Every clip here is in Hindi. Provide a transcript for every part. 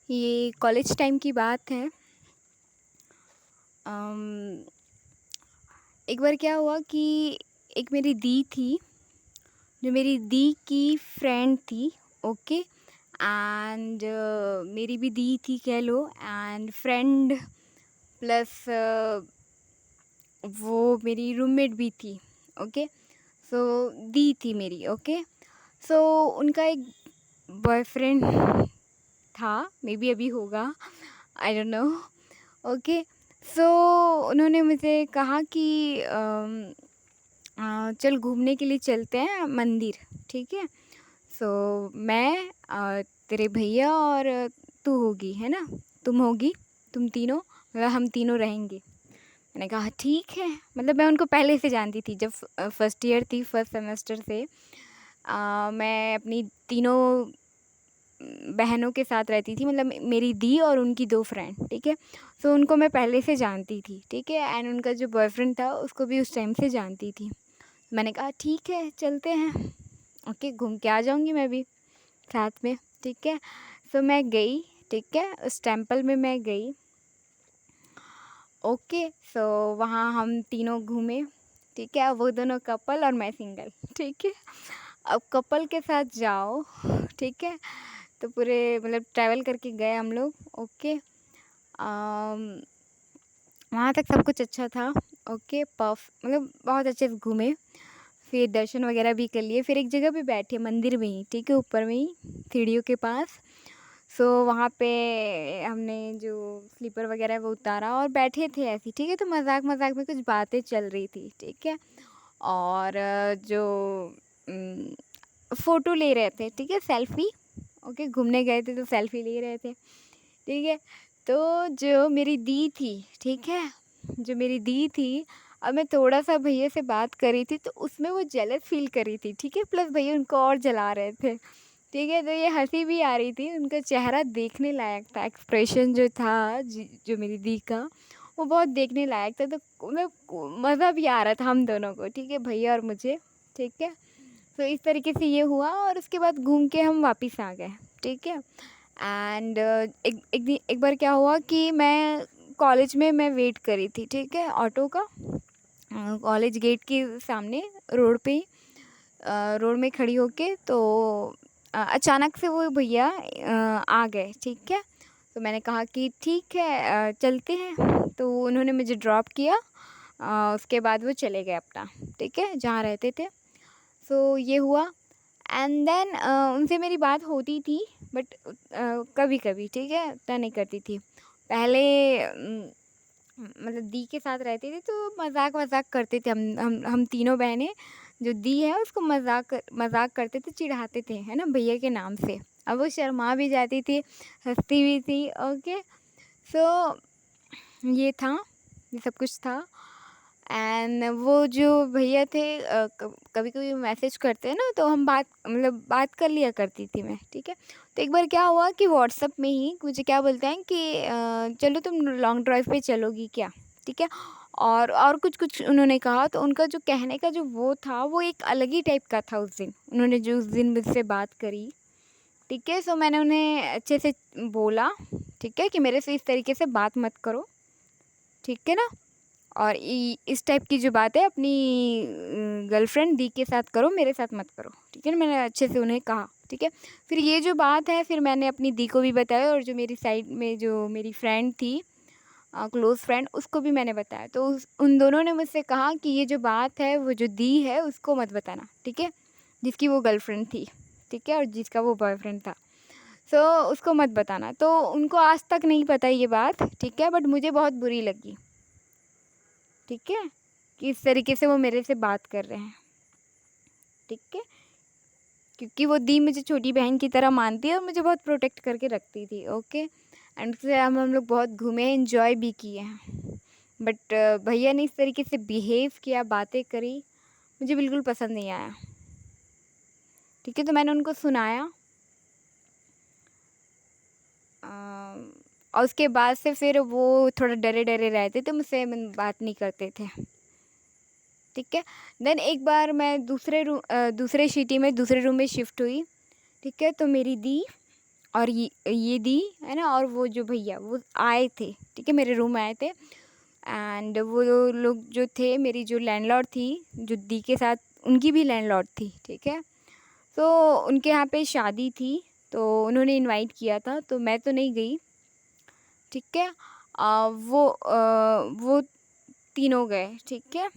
ये कॉलेज टाइम की बात है। अम, एक बार क्या हुआ कि एक मेरी दी थी, जो मेरी दी की फ्रेंड थी। ओके। एंड मेरी भी दी थी कह लो, एंड फ्रेंड प्लस वो मेरी रूममेट भी थी। ओके। सो दी थी मेरी। ओके। सो उनका एक बॉयफ्रेंड था, मे बी अभी होगा, आई डोंट नो। ओके। सो उन्होंने मुझे कहा कि चल घूमने के लिए चलते हैं मंदिर। ठीक है। सो मैं तेरे भैया और तू होगी, है ना, तुम होगी, तुम तीनों, मतलब हम तीनों रहेंगे। मैंने कहा ठीक है। मतलब मैं उनको पहले से जानती थी, जब फर्स्ट ईयर थी, फर्स्ट सेमेस्टर से मैं अपनी तीनों बहनों के साथ रहती थी, मतलब मेरी दी और उनकी दो फ्रेंड। ठीक है। सो उनको मैं पहले से जानती थी। ठीक है। एंड उनका जो बॉयफ्रेंड था उसको भी उस टाइम से जानती थी। मैंने कहा ठीक है चलते हैं। ओके, घूम के आ जाऊँगी मैं भी साथ में। ठीक है। सो मैं गई। ठीक है, उस टेंपल में मैं गई। ओके। सो वहाँ हम तीनों घूमे। ठीक है, वो दोनों कपल और मैं सिंगल। ठीक है। अब कपल के साथ जाओ, ठीक है, तो पूरे मतलब ट्रैवल करके गए हम लोग। ओके। वहाँ तक सब कुछ अच्छा था। ओके, मतलब बहुत अच्छे से घूमे, फिर दर्शन वगैरह भी कर लिए, फिर एक जगह पे बैठे मंदिर में ही। ठीक है, ऊपर में ही सीढ़ियों के पास। सो वहाँ पे हमने जो स्लीपर वगैरह वो उतारा और बैठे थे ऐसे। ठीक है, तो मजाक मजाक में कुछ बातें चल रही थी। ठीक है। और जो फ़ोटो ले रहे थे। ठीक है, सेल्फ़ी। ओके, घूमने गए थे तो सेल्फ़ी ले रहे थे। ठीक है। तो जो मेरी दी थी, ठीक है, जो मेरी दी थी, अब मैं थोड़ा-सा भैया से बात कर रही थी तो उसमें वो जेलस फ़ील कर रही थी। ठीक है, प्लस भैया उनको और जला रहे थे। ठीक है, तो ये हँसी भी आ रही थी, उनका चेहरा देखने लायक था, एक्सप्रेशन जो था जो मेरी दी का, वो बहुत देखने लायक था। तो मतलब मज़ा भी आ रहा था हम दोनों को। ठीक है, भैया और मुझे। ठीक है। तो इस तरीके से ये हुआ और उसके बाद घूम के हम वापस आ गए। ठीक है। एंड एक बार क्या हुआ कि मैं कॉलेज में मैं वेट करी थी। ठीक है, ऑटो का, कॉलेज गेट के सामने रोड पे ही, रोड में खड़ी होके। तो अचानक से वो भैया आ गए। ठीक है। तो मैंने कहा कि ठीक है चलते हैं। तो उन्होंने मुझे ड्रॉप किया। उसके बाद वो चले गए अपना, ठीक है, जहाँ रहते थे। सो ये हुआ। एंड देन उनसे मेरी बात होती थी, बट कभी कभी। ठीक है, उतना नहीं करती थी पहले। मतलब दी के साथ रहते थे तो मजाक वजाक करते थे, हम तीनों बहनें। जो दी है उसको मजाक करते थे, चिढ़ाते थे, है ना, भैया के नाम से। अब वो शर्मा भी जाती थी, हंसती भी थी। ओके। सो ये था, ये सब कुछ था। एंड वो जो भैया थे कभी कभी मैसेज करते हैं ना, तो हम मतलब बात कर लिया करती थी मैं। ठीक है। तो एक बार क्या हुआ कि व्हाट्सअप में ही मुझे क्या बोलते हैं कि चलो तुम लॉन्ग ड्राइव पे चलोगी क्या। ठीक है। और कुछ कुछ उन्होंने कहा। तो उनका जो कहने का जो वो था, वो एक अलग ही टाइप का था उस दिन, उन्होंने जो उस दिन मुझसे बात करी। ठीक है। सो मैंने उन्हें अच्छे से बोला, ठीक है, कि मेरे से इस तरीके से बात मत करो। ठीक है ना। और इस टाइप की जो बात है अपनी गर्लफ्रेंड दी के साथ करो, मेरे साथ मत करो। ठीक है ना, मैंने अच्छे से उन्हें कहा। ठीक है। फिर ये जो बात है, फिर मैंने अपनी दी को भी बताया, और जो मेरी साइड में जो मेरी फ्रेंड थी, क्लोज़ फ्रेंड, उसको भी मैंने बताया। तो उन दोनों ने मुझसे कहा कि ये जो बात है, वो जो दी है उसको मत बताना। ठीक है, जिसकी वो गर्लफ्रेंड थी। ठीक है, और जिसका वो बॉयफ्रेंड था। सो उसको मत बताना। तो उनको आज तक नहीं पता ये बात। ठीक है, बट मुझे बहुत बुरी लगी। ठीक है, कि इस तरीके से वो मेरे से बात कर रहे हैं। ठीक है, क्योंकि वो दी मुझे छोटी बहन की तरह मानती है और मुझे बहुत प्रोटेक्ट करके रखती थी। ओके। एंड उससे हम लोग बहुत घूमे, एंजॉय भी किए हैं। बट भैया ने इस तरीके से बिहेव किया, बातें करी, मुझे बिल्कुल पसंद नहीं आया। ठीक है, तो मैंने उनको सुनाया। और उसके बाद से फिर वो थोड़ा डरे डरे रहते थे, मुझसे बात नहीं करते थे। ठीक है। देन एक बार मैं दूसरे सिटी में दूसरे रूम में शिफ्ट हुई। ठीक है, तो मेरी दी और ये दी है ना, और वो जो भैया वो आए थे, ठीक है, मेरे रूम में आए थे। एंड वो लोग जो थे, मेरी जो लैंडलॉर्ड थी, जो दी के साथ, उनकी भी लैंडलॉर्ड थी, ठीक है। तो उनके यहाँ पे शादी थी, तो उन्होंने इनवाइट किया था, तो मैं तो नहीं गई, ठीक है। वो तीनों गए, ठीक है।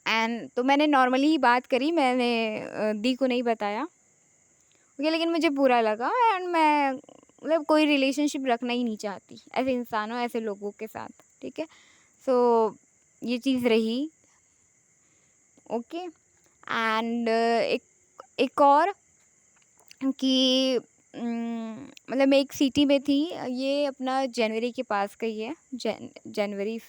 एंड तो मैंने नॉर्मली ही बात करी, मैंने दी को नहीं बताया, ओके। लेकिन मुझे बुरा लगा, एंड मैं मतलब कोई रिलेशनशिप रखना ही नहीं चाहती ऐसे इंसानों, ऐसे लोगों के साथ, ठीक है। सो ये चीज़ रही, ओके। एंड एक और कि मतलब मैं एक सिटी में थी, ये अपना जनवरी के पास का ही है, जनवरी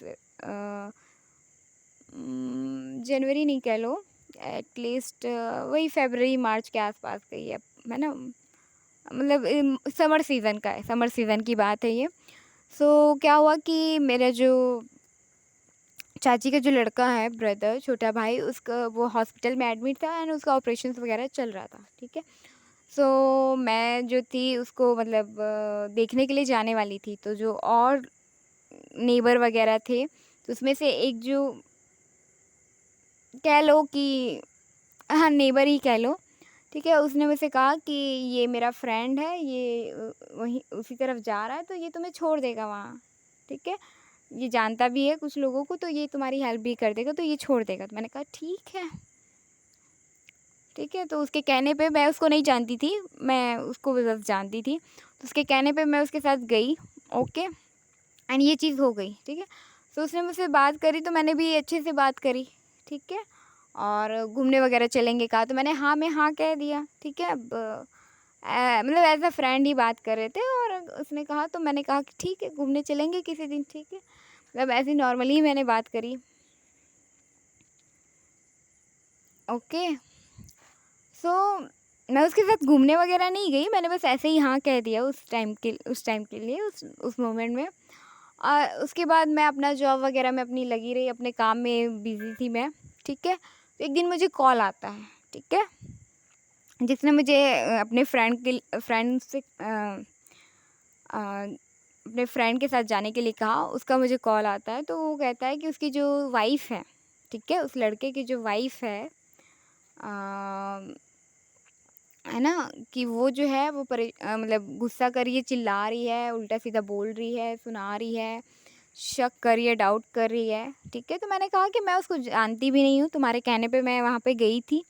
जनवरी नहीं कह लो, एटलीस्ट वही फरवरी मार्च के आसपास का ही है ना, मतलब समर सीज़न का है, समर सीज़न की बात है ये। सो क्या हुआ कि मेरा जो चाची का जो लड़का है, ब्रदर, छोटा भाई, उसका वो हॉस्पिटल में एडमिट था, एंड उसका ऑपरेशन वगैरह चल रहा था, ठीक है। सो मैं जो थी उसको मतलब देखने के लिए जाने वाली थी, तो जो और नेबर वगैरह थे, तो उसमें से एक जो कह लो कि, हाँ, नेबर ही कह लो, ठीक है, उसने मुझसे कहा कि ये मेरा फ्रेंड है, ये वहीं उसी तरफ जा रहा है, तो ये तुम्हें छोड़ देगा वहाँ, ठीक है। ये जानता भी है कुछ लोगों को, तो ये तुम्हारी हेल्प भी कर देगा, तो ये छोड़ देगा। तो मैंने कहा ठीक है, ठीक है। तो उसके कहने पे, मैं उसको नहीं जानती थी, मैं उसको बस जानती थी, तो उसके कहने पे मैं उसके साथ गई, ओके। एंड ये चीज़ हो गई, ठीक है। तो उसने मुझसे बात करी, तो मैंने भी अच्छे से बात करी, ठीक है। और घूमने वगैरह चलेंगे कहा, तो मैंने हाँ में हाँ कह दिया, ठीक है। अब मतलब एज अ फ्रेंड ही बात कर रहे थे, और उसने कहा, तो मैंने कहा कि ठीक है, घूमने चलेंगे किसी दिन, ठीक है। मतलब ऐसे नॉर्मली मैंने बात करी, ओके। सो मैं उसके साथ घूमने वगैरह नहीं गई, मैंने बस ऐसे ही हाँ कह दिया उस टाइम के लिए, उस मोमेंट में। उसके बाद मैं अपना जॉब वगैरह में अपनी लगी रही, अपने काम में बिज़ी थी मैं, ठीक है। तो एक दिन मुझे कॉल आता है, ठीक है, जिसने मुझे अपने फ्रेंड के साथ जाने के लिए कहा, उसका मुझे कॉल आता है। तो वो कहता है कि उसकी जो वाइफ़ है, ठीक है, उस लड़के की जो वाइफ़ है ना, कि वो जो है वो मतलब गुस्सा कर रही है, चिल्ला रही है, उल्टा सीधा बोल रही है, सुना रही है, शक कर रही है, डाउट कर रही है, ठीक है। तो मैंने कहा कि मैं उसको जानती भी नहीं हूँ, तुम्हारे कहने पे मैं वहाँ पे गई थी,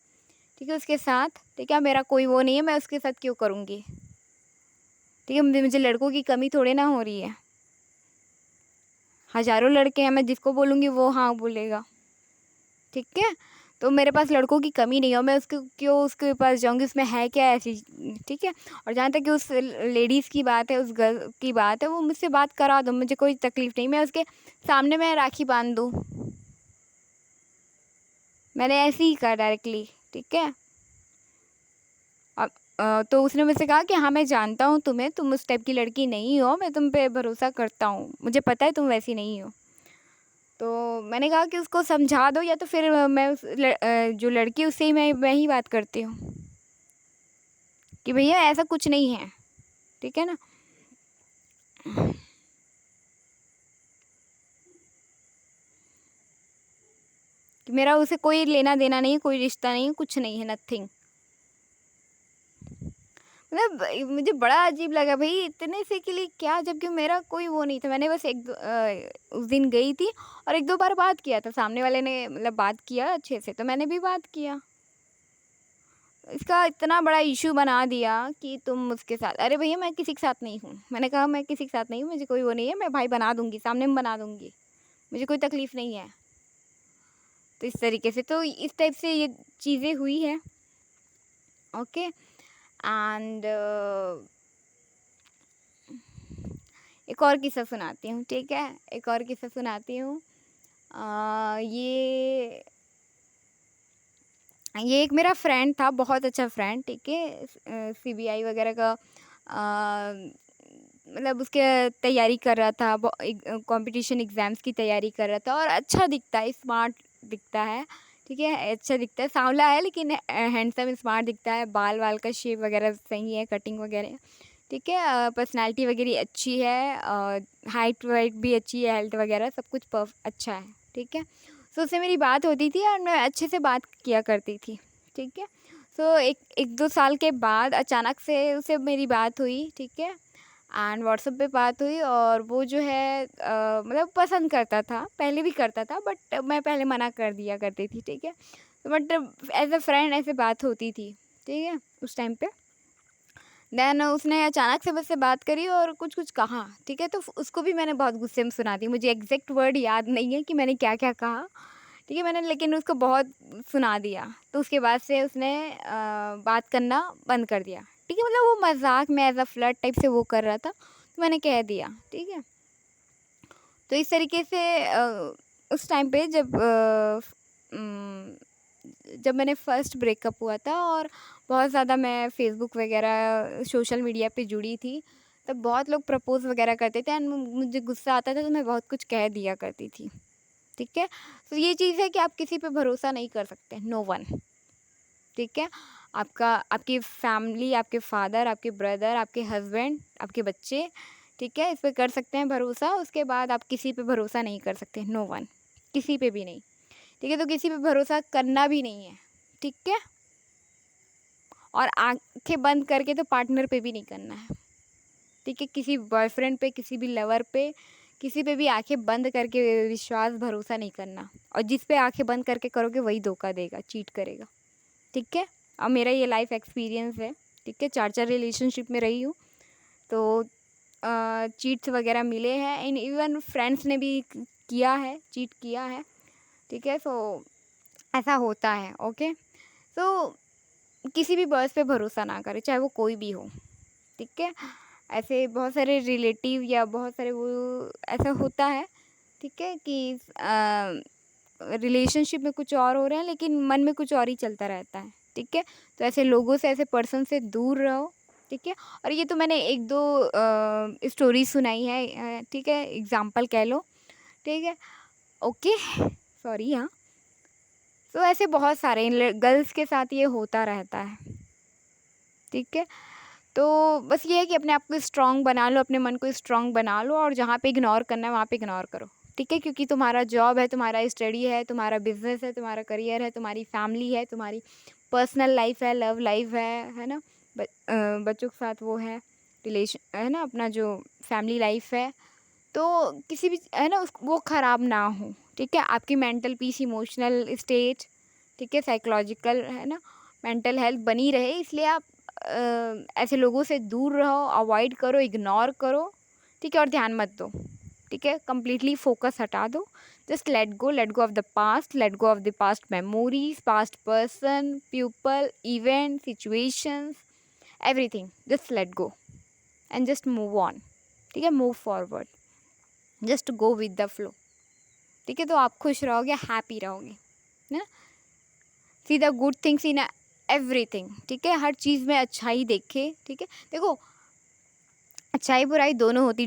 ठीक है, उसके साथ, ठीक है। मेरा कोई वो नहीं है, मैं उसके साथ क्यों करूँगी, ठीक है। मुझे लड़कों की कमी थोड़ी ना हो रही है, हज़ारों लड़के हैं, मैं जिसको बोलूँगी वो हाँ बोलेगा, ठीक है। तो मेरे पास लड़कों की कमी नहीं है, और मैं उसके क्यों उसके पास जाऊँगी, उसमें है क्या ऐसी, ठीक है। और जहाँ तक कि उस लेडीज़ की बात है, उस गर्ल की बात है, वो मुझसे बात करा दो, मुझे कोई तकलीफ़ नहीं, मैं उसके सामने मैं राखी बांध दूँ, मैंने ऐसे ही कहा डायरेक्टली, ठीक है। अब तो उसने मुझसे कहा कि हाँ, मैं जानता हूँ तुम्हें, तुम उस टाइप की लड़की नहीं हो, मैं तुम पे भरोसा करता हूँ, मुझे पता है तुम वैसी नहीं हो। तो मैंने कहा कि उसको समझा दो, या तो फिर मैं जो लड़की उससे ही मैं ही बात करती हूँ, कि भैया ऐसा कुछ नहीं है, ठीक है ना। कि मेरा उसे कोई लेना देना नहीं, कोई रिश्ता नहीं, कुछ नहीं है, नथिंग। मतलब मुझे बड़ा अजीब लगा, भाई इतने से के लिए क्या, जबकि मेरा कोई वो नहीं था। मैंने बस उस दिन गई थी, और एक दो बार बात किया था, सामने वाले ने मतलब बात किया अच्छे से, तो मैंने भी बात किया। इसका इतना बड़ा इशू बना दिया कि तुम उसके साथ, अरे भैया मैं किसी के साथ नहीं हूँ, मैंने कहा मैं किसी के साथ नहीं हूँ, मुझे कोई वो नहीं है, मैं भाई बना दूंगी, सामने में बना दूंगी, मुझे कोई तकलीफ़ नहीं है। तो इस तरीके से, तो इस टाइप से ये चीज़ें हुई है, ओके। एंड एक और किस्सा सुनाती हूँ, ठीक है, एक और किस्सा सुनाती हूँ। ये एक मेरा फ्रेंड था, बहुत अच्छा फ्रेंड, ठीक है। सीबीआई वगैरह का मतलब उसके तैयारी कर रहा था, कंपटीशन एग्ज़ाम्स की तैयारी कर रहा था, और अच्छा दिखता है, स्मार्ट दिखता है, ठीक है, अच्छा दिखता है, सांवला है लेकिन हैंडसम स्मार्ट दिखता है, बाल वाल का शेप वगैरह सही है, कटिंग वगैरह, ठीक है। पर्सनैलिटी वगैरह अच्छी है, हाइट वाइट भी अच्छी है, हेल्थ वगैरह सब कुछ अच्छा है। ठीक है। सो उससे मेरी बात होती थी और मैं अच्छे से बात किया करती थी। ठीक है। सो एक दो साल के बाद अचानक से उससे मेरी बात हुई। ठीक है। एंड व्हाट्सएप पे बात हुई और वो जो है मतलब पसंद करता था, पहले भी करता था, बट मैं पहले मना कर दिया करती थी। ठीक है। बट एज अ फ्रेंड ऐसे बात होती थी। ठीक है। उस टाइम पे देन उसने अचानक से मुझसे बात करी और कुछ कुछ कहा। ठीक है। तो उसको भी मैंने बहुत गुस्से में सुना दी। मुझे एग्जैक्ट वर्ड याद नहीं है कि मैंने क्या क्या कहा। ठीक है। मैंने लेकिन उसको बहुत सुना दिया। तो उसके बाद से उसने बात करना बंद कर दिया। ठीक है। मतलब वो मजाक में एज अ फ्लर्ट टाइप से वो कर रहा था, तो मैंने कह दिया। ठीक है। तो इस तरीके से उस टाइम पे जब मैंने फ़र्स्ट ब्रेकअप हुआ था और बहुत ज़्यादा मैं फ़ेसबुक वगैरह सोशल मीडिया पे जुड़ी थी, तब बहुत लोग प्रपोज़ वगैरह करते थे एंड मुझे गुस्सा आता था तो मैं बहुत कुछ कह दिया करती थी। ठीक है। तो ये चीज़ है कि आप किसी पे भरोसा नहीं कर सकते, नो वन। ठीक है। आपकी फैमिली, आपके फादर, आपके ब्रदर, आपके हस्बैंड, आपके बच्चे, ठीक है, इस पे कर सकते हैं भरोसा। उसके बाद आप किसी पे भरोसा नहीं कर सकते, नो वन, किसी पे भी नहीं। ठीक है। तो किसी पे भरोसा करना भी नहीं है। ठीक है। और आंखें बंद करके तो पार्टनर पे भी नहीं करना है। ठीक है। किसी बॉयफ्रेंड पे, किसी भी लवर पे, किसी पे भी आंखें बंद करके विश्वास भरोसा नहीं करना। और जिस पे आंखें बंद करके करोगे वही धोखा देगा, चीट करेगा। ठीक है। और मेरा ये लाइफ एक्सपीरियंस है। ठीक है। 4 रिलेशनशिप में रही हूँ, तो चीट्स वगैरह मिले हैं, इन इवन फ्रेंड्स ने भी किया है, चीट किया है। ठीक है। सो ऐसा होता है। ओके। तो किसी भी बॉयज़ पे भरोसा ना करें, चाहे वो कोई भी हो। ठीक है। ऐसे बहुत सारे रिलेटिव या बहुत सारे वो ऐसा होता है। ठीक है कि रिलेशनशिप में कुछ और हो रहा है लेकिन मन में कुछ और ही चलता रहता है। ठीक है। तो ऐसे लोगों से, ऐसे पर्सन से दूर रहो। ठीक है। और ये तो मैंने एक दो स्टोरी सुनाई है। ठीक है। एग्जाम्पल कह लो। ठीक है। ओके। सॉरी। हाँ। तो ऐसे बहुत सारे गर्ल्स के साथ ये होता रहता है। ठीक है। तो बस ये है कि अपने आप को स्ट्रॉन्ग बना लो, अपने मन को स्ट्रॉन्ग बना लो और जहाँ पे इग्नोर करना है वहाँ पे इग्नोर करो। ठीक है। क्योंकि तुम्हारा जॉब है, तुम्हारा स्टडी है, तुम्हारा बिजनेस है, तुम्हारा करियर है, तुम्हारी फैमिली है, तुम्हारी पर्सनल लाइफ है, लव लाइफ है ना। बच्चों के साथ वो है, रिलेशन है ना, अपना जो फैमिली लाइफ है। तो किसी भी है ना वो ख़राब ना हो। ठीक है। आपकी मेंटल पीस, इमोशनल स्टेट, ठीक है, साइकोलॉजिकल है ना, मेंटल हेल्थ बनी रहे, इसलिए आप ऐसे लोगों से दूर रहो, अवॉइड करो, इग्नोर करो। ठीक है। और ध्यान मत दो। ठीक है। कंप्लीटली फोकस हटा दो। Just let go of the past, let go of the past memories, past person, people, event, situations, everything. Just let go and just move on. ठीक है। Move forward, just go with the flow. ठीक है। तो आप खुश रहोगे, हैप्पी रहोगे ना। See the good things in everything. ठीक है। हर चीज़ में अच्छाई देखे। ठीक है। देखो, अच्छाई बुराई दोनों होती,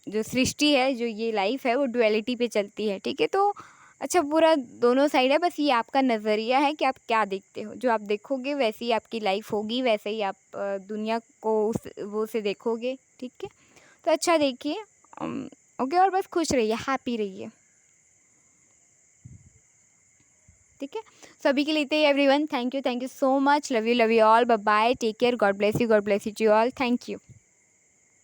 जो सृष्टि है, जो ये लाइफ है, वो डुअलिटी पे चलती है। ठीक है। तो अच्छा बुरा दोनों साइड है, बस ये आपका नज़रिया है कि आप क्या देखते हो। जो आप देखोगे वैसी ही आपकी लाइफ होगी, वैसे ही आप दुनिया को वो से देखोगे। ठीक है। तो अच्छा देखिए। ओके। और बस खुश रहिए, हैप्पी रहिए। ठीक है। सभी के लिए इतना ही everyone. Thank you so much. Love you all. Bye bye. Take care. God bless you to all. Thank you.